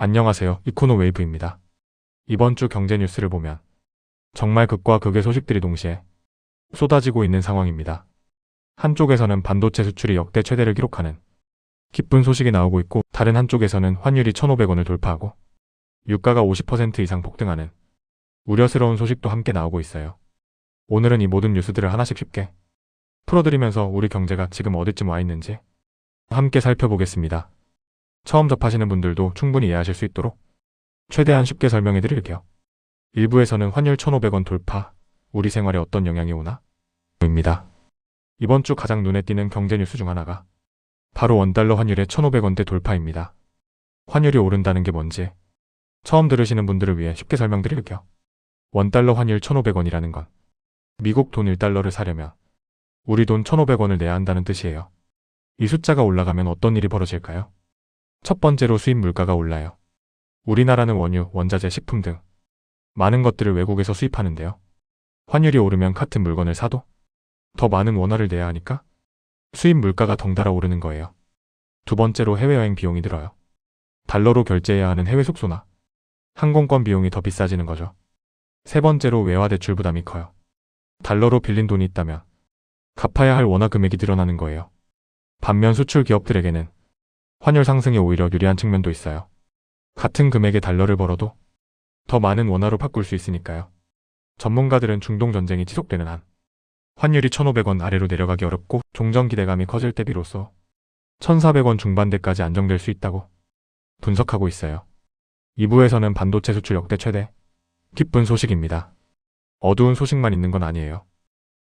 안녕하세요. 이코노 웨이브입니다. 이번 주 경제 뉴스를 보면 정말 극과 극의 소식들이 동시에 쏟아지고 있는 상황입니다. 한쪽에서는 반도체 수출이 역대 최대를 기록하는 기쁜 소식이 나오고 있고, 다른 한쪽에서는 환율이 1,500원을 돌파하고 유가가 50% 이상 폭등하는 우려스러운 소식도 함께 나오고 있어요. 오늘은 이 모든 뉴스들을 하나씩 쉽게 풀어드리면서 우리 경제가 지금 어디쯤 와 있는지 함께 살펴보겠습니다. 처음 접하시는 분들도 충분히 이해하실 수 있도록 최대한 쉽게 설명해 드릴게요. 1부에서는 환율 1,500원 돌파, 우리 생활에 어떤 영향이 오나? 입니다. 이번 주 가장 눈에 띄는 경제 뉴스 중 하나가 바로 원달러 환율의 1,500원대 돌파입니다. 환율이 오른다는 게 뭔지 처음 들으시는 분들을 위해 쉽게 설명드릴게요. 원달러 환율 1,500원이라는 건 미국 돈 1달러를 사려면 우리 돈 1,500원을 내야 한다는 뜻이에요. 이 숫자가 올라가면 어떤 일이 벌어질까요? 첫 번째로 수입 물가가 올라요. 우리나라는 원유, 원자재, 식품 등 많은 것들을 외국에서 수입하는데요. 환율이 오르면 같은 물건을 사도 더 많은 원화를 내야 하니까 수입 물가가 덩달아 오르는 거예요. 두 번째로 해외여행 비용이 들어요. 달러로 결제해야 하는 해외 숙소나 항공권 비용이 더 비싸지는 거죠. 세 번째로 외화 대출 부담이 커요. 달러로 빌린 돈이 있다면 갚아야 할 원화 금액이 늘어나는 거예요. 반면 수출 기업들에게는 환율 상승이 오히려 유리한 측면도 있어요. 같은 금액의 달러를 벌어도 더 많은 원화로 바꿀 수 있으니까요. 전문가들은 중동 전쟁이 지속되는 한 환율이 1,500원 아래로 내려가기 어렵고, 종전 기대감이 커질 때 비로소 1,400원 중반대까지 안정될 수 있다고 분석하고 있어요. 2부에서는 반도체 수출 역대 최대, 기쁜 소식입니다. 어두운 소식만 있는 건 아니에요.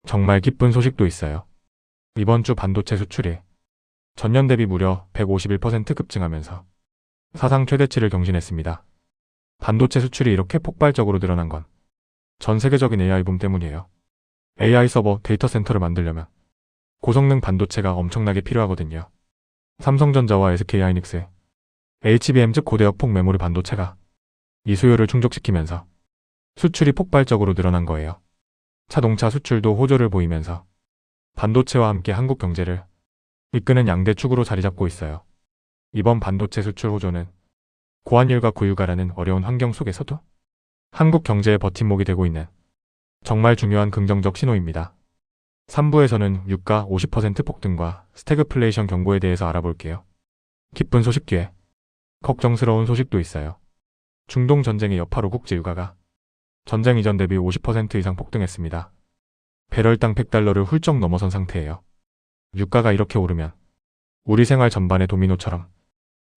정말 기쁜 소식도 있어요. 이번 주 반도체 수출이 전년 대비 무려 151% 급증하면서 사상 최대치를 경신했습니다. 반도체 수출이 이렇게 폭발적으로 늘어난 건 전 세계적인 AI 붐 때문이에요. AI 서버, 데이터 센터를 만들려면 고성능 반도체가 엄청나게 필요하거든요. 삼성전자와 SK하이닉스, HBM 즉 고대역폭 메모리 반도체가 이 수요를 충족시키면서 수출이 폭발적으로 늘어난 거예요. 자동차 수출도 호조를 보이면서 반도체와 함께 한국 경제를 이끄는 양대 축으로 자리 잡고 있어요. 이번 반도체 수출 호조는 고환율과 고유가라는 어려운 환경 속에서도 한국 경제의 버팀목이 되고 있는 정말 중요한 긍정적 신호입니다. 3부에서는 유가 50% 폭등과 스태그플레이션 경고에 대해서 알아볼게요. 기쁜 소식 뒤에 걱정스러운 소식도 있어요. 중동 전쟁의 여파로 국제 유가가 전쟁 이전 대비 50% 이상 폭등했습니다. 배럴당 100달러를 훌쩍 넘어선 상태예요. 유가가 이렇게 오르면 우리 생활 전반에 도미노처럼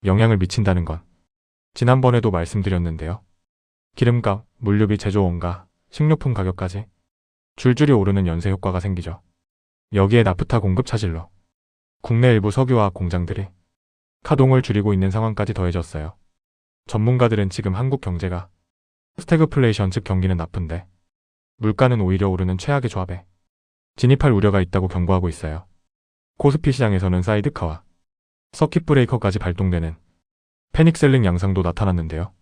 영향을 미친다는 건 지난번에도 말씀드렸는데요. 기름값, 물류비, 제조원가, 식료품 가격까지 줄줄이 오르는 연쇄 효과가 생기죠. 여기에 나프타 공급 차질로 국내 일부 석유화학 공장들이 가동을 줄이고 있는 상황까지 더해졌어요. 전문가들은 지금 한국 경제가 스태그플레이션 즉 경기는 나쁜데 물가는 오히려 오르는 최악의 조합에 진입할 우려가 있다고 경고하고 있어요. 코스피 시장에서는 사이드카와 서킷 브레이커까지 발동되는 패닉셀링 양상도 나타났는데요.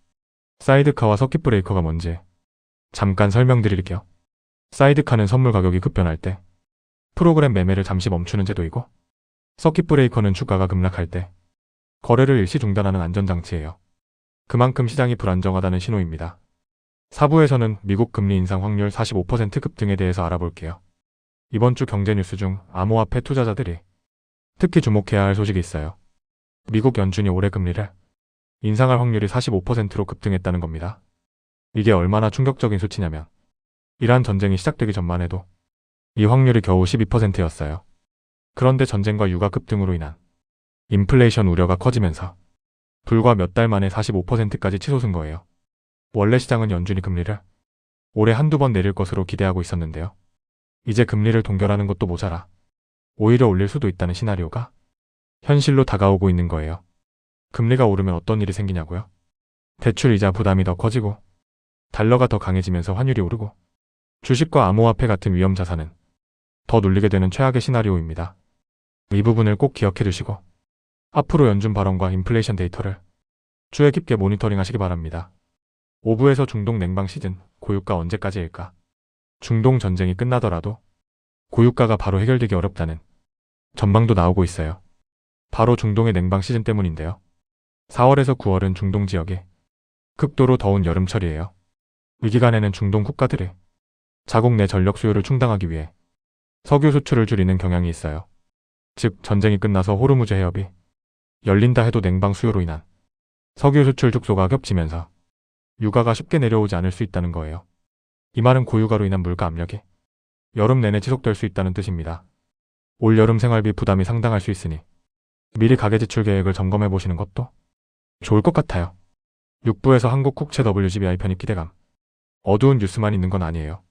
사이드카와 서킷 브레이커가 뭔지 잠깐 설명드릴게요. 사이드카는 선물 가격이 급변할 때 프로그램 매매를 잠시 멈추는 제도이고, 서킷 브레이커는 주가가 급락할 때 거래를 일시 중단하는 안전장치예요. 그만큼 시장이 불안정하다는 신호입니다. 4부에서는 미국 금리 인상 확률 45% 급등에 대해서 알아볼게요. 이번 주 경제 뉴스 중 암호화폐 투자자들이 특히 주목해야 할 소식이 있어요. 미국 연준이 올해 금리를 인상할 확률이 45%로 급등했다는 겁니다. 이게 얼마나 충격적인 수치냐면 이란 전쟁이 시작되기 전만 해도 이 확률이 겨우 12%였어요. 그런데 전쟁과 유가 급등으로 인한 인플레이션 우려가 커지면서 불과 몇 달 만에 45%까지 치솟은 거예요. 원래 시장은 연준이 금리를 올해 한두 번 내릴 것으로 기대하고 있었는데요. 이제 금리를 동결하는 것도 모자라 오히려 올릴 수도 있다는 시나리오가 현실로 다가오고 있는 거예요. 금리가 오르면 어떤 일이 생기냐고요? 대출 이자 부담이 더 커지고 달러가 더 강해지면서 환율이 오르고 주식과 암호화폐 같은 위험 자산은 더 눌리게 되는 최악의 시나리오입니다. 이 부분을 꼭 기억해 두시고 앞으로 연준 발언과 인플레이션 데이터를 주의 깊게 모니터링 하시기 바랍니다. 5부에서 중동 냉방 시즌, 고유가 언제까지일까? 중동 전쟁이 끝나더라도 고유가가 바로 해결되기 어렵다는 전망도 나오고 있어요. 바로 중동의 냉방 시즌 때문인데요. 4월에서 9월은 중동 지역이 극도로 더운 여름철이에요. 이 기간에는 중동 국가들이 자국 내 전력 수요를 충당하기 위해 석유 수출을 줄이는 경향이 있어요. 즉 전쟁이 끝나서 호르무즈 해협이 열린다 해도 냉방 수요로 인한 석유 수출 축소가 겹치면서 유가가 쉽게 내려오지 않을 수 있다는 거예요. 이 말은 고유가로 인한 물가 압력이 여름 내내 지속될 수 있다는 뜻입니다. 올 여름 생활비 부담이 상당할 수 있으니 미리 가계 지출 계획을 점검해 보시는 것도 좋을 것 같아요. 6부에서 한국 국채 WGBI 편입 기대감. 어두운 뉴스만 있는 건 아니에요.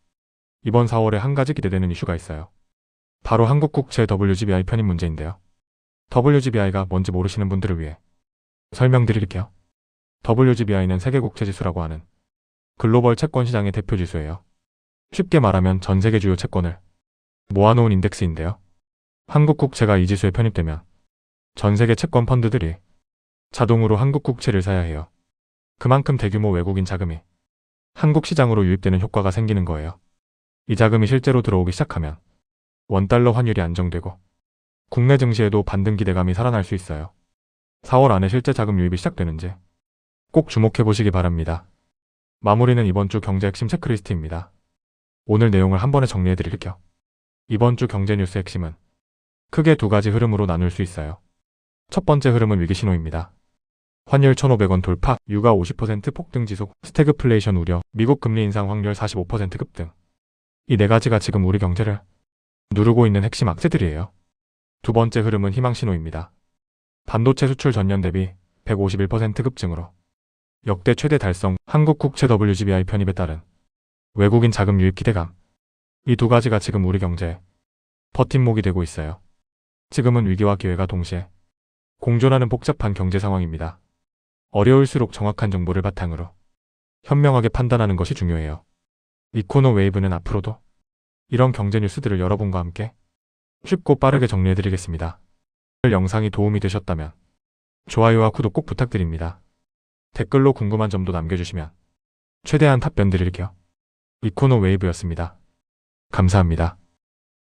이번 4월에 한 가지 기대되는 이슈가 있어요. 바로 한국 국채 WGBI 편입 문제인데요. WGBI가 뭔지 모르시는 분들을 위해 설명드릴게요. WGBI는 세계 국채 지수라고 하는 글로벌 채권 시장의 대표 지수예요. 쉽게 말하면 전 세계 주요 채권을 모아놓은 인덱스인데요. 한국 국채가 이 지수에 편입되면 전 세계 채권 펀드들이 자동으로 한국 국채를 사야 해요. 그만큼 대규모 외국인 자금이 한국 시장으로 유입되는 효과가 생기는 거예요. 이 자금이 실제로 들어오기 시작하면 원달러 환율이 안정되고 국내 증시에도 반등 기대감이 살아날 수 있어요. 4월 안에 실제 자금 유입이 시작되는지 꼭 주목해 보시기 바랍니다. 마무리는 이번 주 경제 핵심 체크리스트입니다. 오늘 내용을 한 번에 정리해 드릴게요. 이번 주 경제 뉴스 핵심은 크게 두 가지 흐름으로 나눌 수 있어요. 첫 번째 흐름은 위기 신호입니다. 환율 1,500원 돌파, 유가 50% 폭등 지속, 스태그플레이션 우려, 미국 금리 인상 확률 45% 급등. 이 네 가지가 지금 우리 경제를 누르고 있는 핵심 악재들이에요. 두 번째 흐름은 희망 신호입니다. 반도체 수출 전년 대비 151% 급증으로 역대 최대 달성, 한국 국채 WGBI 편입에 따른 외국인 자금 유입 기대감. 이 두 가지가 지금 우리 경제에 버팀목이 되고 있어요. 지금은 위기와 기회가 동시에 공존하는 복잡한 경제 상황입니다. 어려울수록 정확한 정보를 바탕으로 현명하게 판단하는 것이 중요해요. 이코노 웨이브는 앞으로도 이런 경제 뉴스들을 여러분과 함께 쉽고 빠르게 정리해드리겠습니다. 오늘 영상이 도움이 되셨다면 좋아요와 구독 꼭 부탁드립니다. 댓글로 궁금한 점도 남겨주시면 최대한 답변 드릴게요. 이코노 웨이브였습니다. 감사합니다.